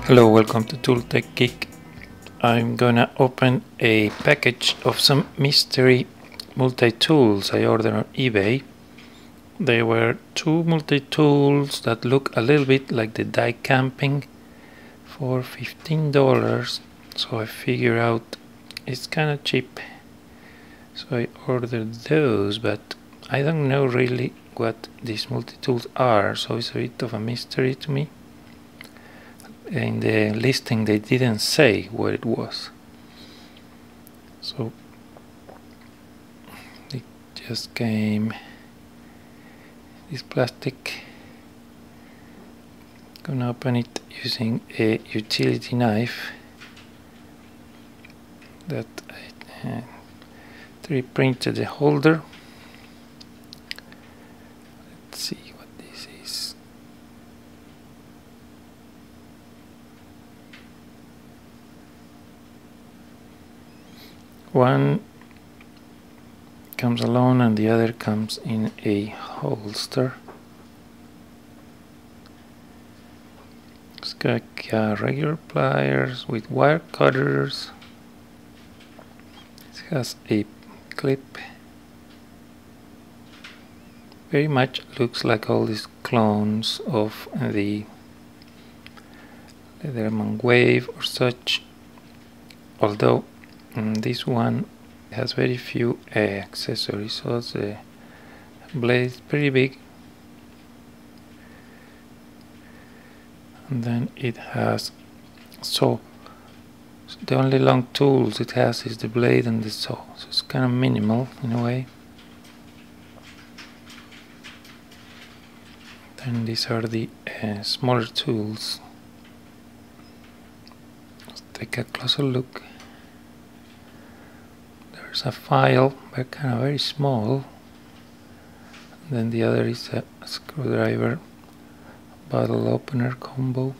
Hello, welcome to Tool Tech Geek. I'm gonna open a package of some mystery multi-tools I ordered on eBay. There were two multi-tools that look a little bit like the die camping for $15. So I figure out it's kinda cheap. So I ordered those, but I don't know really what these multi-tools are, so it's a bit of a mystery to me. In the listing they didn't say what it was, so it just came this plastic. Gonna open it using a utility knife that I 3D printed the holder. Let's see what this is. One comes alone and the other comes in a holster. It's got regular pliers with wire cutters. It has a clip. Very much looks like all these clones of the Leatherman Wave or such, although this one has very few accessories, so the blade is pretty big, and then it has saw. So the only long tools it has is the blade and the saw, so it's kind of minimal in a way. Then these are the smaller tools. Let's take a closer look. There's a file, but kind of very small. And then the other is a screwdriver bottle opener combo.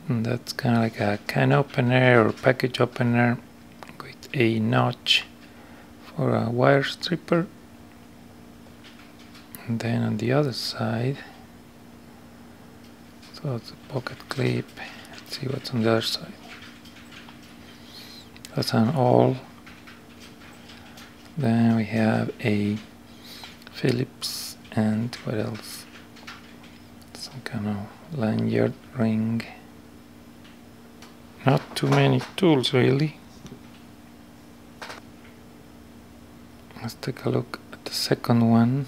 And that's kind of like a can opener or package opener with a notch for a wire stripper. And then on the other side, so it's a pocket clip. Let's see what's on the other side. That's an awl. Then we have a Phillips and what else? Some kind of lanyard ring. Not too many tools really. Let's take a look at the second one.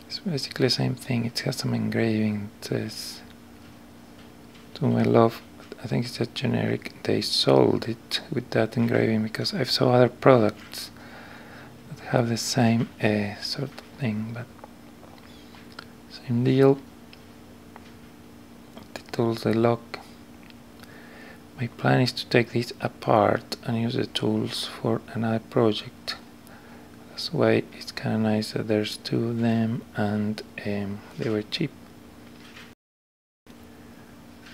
It's basically the same thing. It has some engraving. It says "To my love." I think it's a generic. They sold it with that engraving because I've saw other products that have the same sort of thing, but same deal. The tools they lock. My plan is to take these apart and use the tools for another project. That's why it's kind of nice that there's two of them and they were cheap.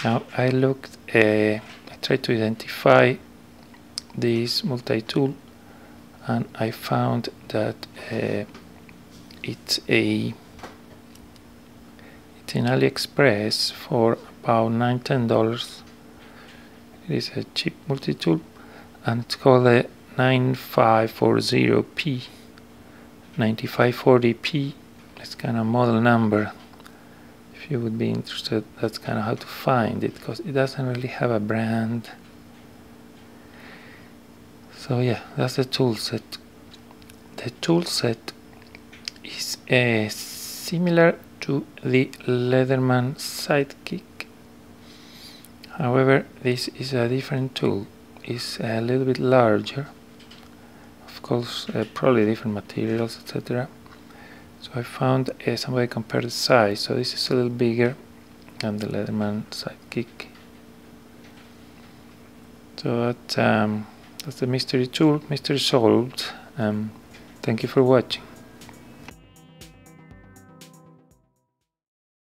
Now I looked, I tried to identify this multi-tool and I found that it's in AliExpress for about $9–10. It is a cheap multi-tool and it's called a 9540P. 9540P. It's kind of model number. If you would be interested, that's kind of how to find it, because it doesn't really have a brand. So yeah, that's the tool set. The tool set is similar to the Leatherman sidekick. However, this is a different tool. It's a little bit larger. Of course, probably different materials, etc. So I found some way to compare the size. So this is a little bigger than the Leatherman sidekick. So that's the mystery tool. Mystery solved. Thank you for watching.